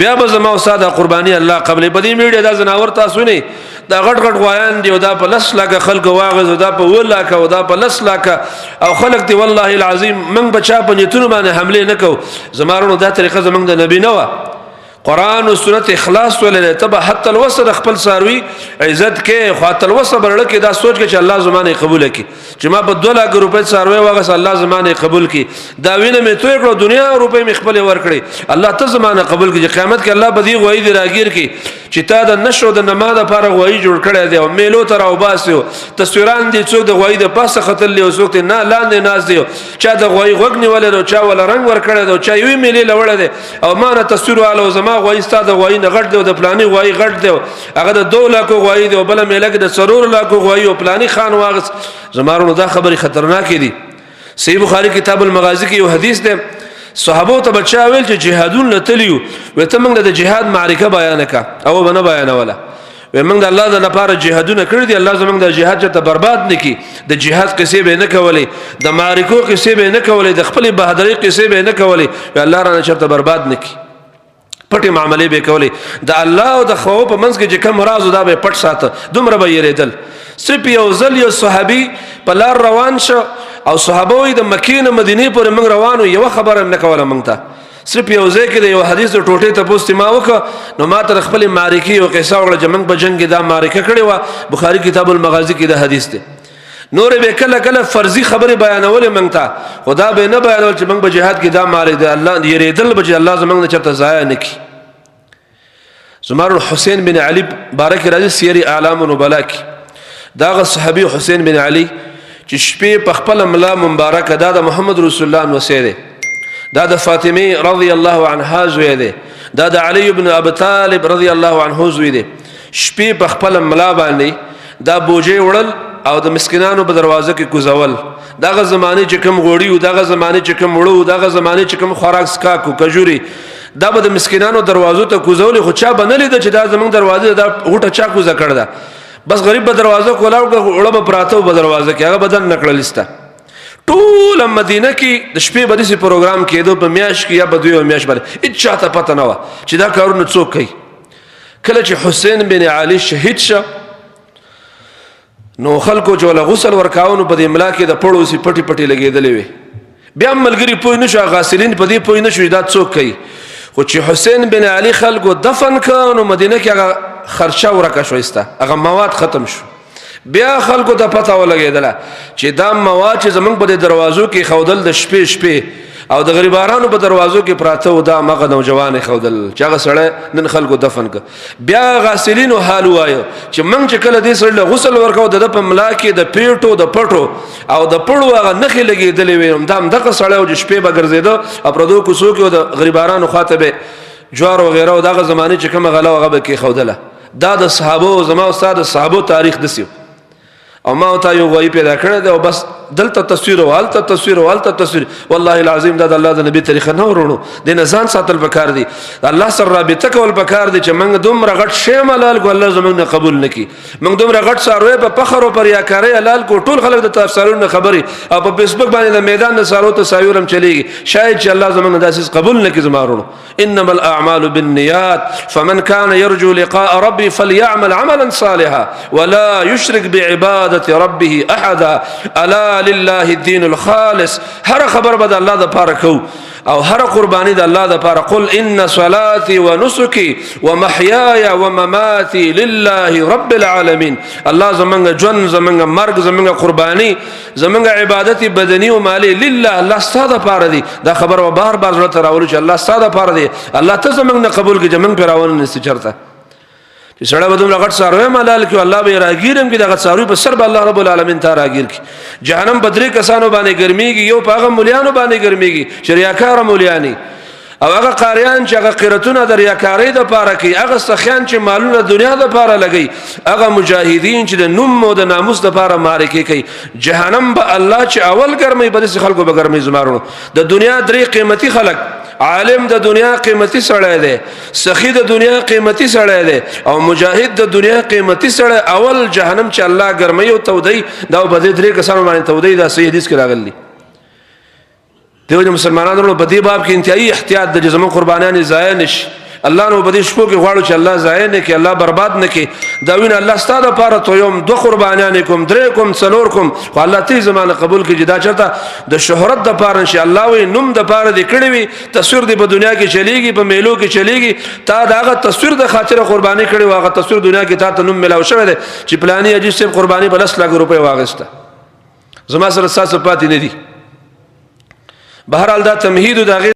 بیا به زما استاد قرباني الله قبل بدی میډیا دا زناور تاسو نه دا غټ غټ غوایان دی او دا په لس لاکه خلک واغز دا په ولاکه او دا په لس لاکه او خلک دی والله العظیم من بچا په نیتونو باندې حمله نکو زمارونو دا طریقه زمنګ د نبی نه قرآن و سنت اخلاص ولله تبا حتی الوسط خپل ساروی عزت کې خاطر الوسط برړه کې دا سوچ کې چې الله زمانه قبول کړي چې ما په 2 لک روپے ساروی واغس الله زمانه قبول کړي دا وینه مې توې کړو دنیا روپے مې خپل ور کړي الله ته زمانه قبول کړي قیامت کې الله بدی غوي دی راګیر کړي چې تا د نشو د نماز لپاره غوي جوړ کړی دی او میلو تر او باسیو تصویران دي څوک د غوي د پاسه خطر لی او څوک ته نه لاندې ناز دی چا د غوي غوګنی ولې او چا ول رنگ ور کړی دی چا یوې میلې لوړه دی او ما نه تصویر والو زما غوي ستاده غوي نه غټ دی د پلاني غوي غټ دی هغه د 2 لک غوي دی او بل میلګ د سرور لک غوي او پلاني خان واغس زمارونو دا خبره خطرناک دي صحیح بخاری کتاب المغازی کې یو حدیث دی صحابو ته بچا ویل چې جهادون لتلیو وته موږ د جهاد معرکه بیان کا او بنه بیان ولا و موږ د الله د لپاره جهادونه کړی دي الله زموږ د جهاد ته برباد نکي د جهاد قصې به نه کولې د معرکو قصې به نه کولې د خپل بهادری قصې به نه کولې الله رانه چرته برباد نکي پټي معاملې به کولې د الله او د خو په منځ کې چې کوم راز دا به پټ ساته دومره به یریدل صرف یوځل یو صحابي په لار روان شو او صحابه د مکې نه مدینه پورې موږ روانو یو خبره نه کوله موږ ته صرف یو ځای کې یو حدیث ټوټه ته پوښتنه ما وکړه نو ما تر خپل معرکې او قصه وړه چې موږ په جنگ کې دا معرکه کړې و بخاری کتاب المغازی کې دا حدیث دی نور به کله کله فرضي خبره بیانول موږ ته خدا به نه بیانول چې موږ په جهاد کې دا معرکه دی الله یریدل به الله زموږ نه چرته ضایع نکي زمر حسین بن علی بارک راځي سیر اعلام النبلاء دا صحابي حسین بن علی چې شپې په خپل ملا مبارک دا د محمد رسول الله وسیره دا د فاطمه رضی الله عنها زوی دی دا د علی ابن ابي طالب رضی الله عنه زوی دی شپې په خپل ملا باندې دا بوجي وړل او د مسکینانو په دروازه کې کوزول داغه زمانه چې کوم غوړی او داغه زمانه چې کوم وړو داغه زمانه چې کوم خوراک سکا کو کجوري دا به د مسکینانو دروازو ته کوزول خو چا بنلې د چې دا زمونږ دروازه دا غوټه چا کوزه کړ دا بس غریب به دروازه کولاو وړه به پراته به دروازه کې هغه بدن نکړل استه ټول مدینه کې د شپې بدی سي پروګرام کېدو په میاش کې یا په دوی میاش باندې هیڅ چاته پته نه و چې دا کارونه څوک کوي کله چې حسین بن علی شهید شو نو خلکو چې ول غسل ورکاونو په دې ملا کې د پړو سي پټي پټي لګېدلې وي بیا ملګری پوه نشو غاسلین په دې پوه نشو دا څوک کوي خو چې حسین بن علی خلکو دفن کړو مدینه کې هغه خرچه ورکه شوسته هغه مواد ختم شو بیا خلکو ته پته ولګېدله چې دا مواد چې زمونږ په دروازو کې خودل د شپې شپې او د غریبانو په دروازو کې پراته و دا مغه نوجوان خودل چې هغه سړی نن خلکو دفن ک بیا غاسلینو حال وایو چې موږ چې کله دې سړی غسل ورکاو د په ملا کې د پیټو د پټو او د پړو هغه نخې لګېدلې وي دا دغه سړی او د شپې به ګرځېده او پردو کوڅو کې د غریبانو خاطبه جوار و غیره او دغه زمانه چې کومه غلا هغه به کې خودله دا د صحابه زما استاد صحابه تاریخ دسیو او ما ته یو غوي پیدا کړی دی او بس دلته تصویر او هلته تصویر او هلته تصویر والله العظیم دا د الله د نبی طریقه نه ورونو د نزان ساتل پکار دی الله سره رابطه کول پکار دی چې موږ دومره غټ شی ملال کو الله زموږ نه قبول نکي موږ دومره غټ ساروي په فخر او پر یاکاري حلال کو ټول خلک د تفسیرونو خبري او په فیسبوک باندې د میدان د سارو تصاویرم چلیږي شاید چې الله زموږ نه داسې قبول نکي زمارونو انما الاعمال بالنيات فمن كان يرجو لقاء ربي فليعمل عملا صالحا ولا يشرك بعباده ربه احدا الا لله الدين الخالص هر خبر بد الله د پاره کو او هر قرباني د الله د پاره قل ان صلاتي ونسكي ومحياي ومماتي لله رب العالمين الله زمنګ جن زمنګ مرګ زمنګ قرباني زمنګ عبادت بدني او مالي لله الله ستاسو پاره دي دا خبر و بار بار زړه راول چې الله ستاسو پاره دي الله ته زمنګ قبول کې جمن پیراون نس چرته چې سړی به دومره غټ څاروی ملال کې الله به راګیرم کې دغه څاروی په سر به الله رب العالمین ته راګیر کې جهنم په درې کسانو باندې ګرميږي یو په هغه مولیانو باندې ګرميږي چې ریاکار مولیانی او هغه قاریان چې هغه قرتونه د ریاکاری د پاره کوي هغه سخیان چې مالونه دنیا د پاره لګي هغه مجاهدین چې د نوم او د ناموس د پاره معرکه کوي جهنم به الله چې اول ګرمي به د خلکو به ګرمي زمارونو د دنیا درې قیمتي خلک عالم د دنیا قیمتي سړی دی سخی د دنیا قیمتي سړی دی او مجاهد د دنیا قیمتي سړی اول جهنم چې الله ګرمي او تودي دا په دې درې کسانو باندې تودي دا صحیح حدیث کې راغلی دیو مسلمانانو په دې باب کې انتهایی احتیاط د جسم قربانیان ضایع نشي الله نو بدې شپو کې غواړو چې الله ضایع نه کړي الله برباد نه کړي دا وینه الله ستاسو لپاره تو یم دو قربانیان کوم درې کوم څلور کوم خو الله ته زمانه قبول کړي دا چرته د شهرت د پاره ان شاء الله وي نوم د پاره دې کړی وي تصویر دې په دنیا کې چلیږي په میلو کې چلیږي تا داغه تصویر د خاطر قرباني کړي واغه تصویر دنیا کې تا ته نوم ملاو شوی دی چې پلاني عزیز صاحب قرباني په 10 لک روپۍ واغسته زما سره ساسو پاتې نه دي بهرحال دا تمهید د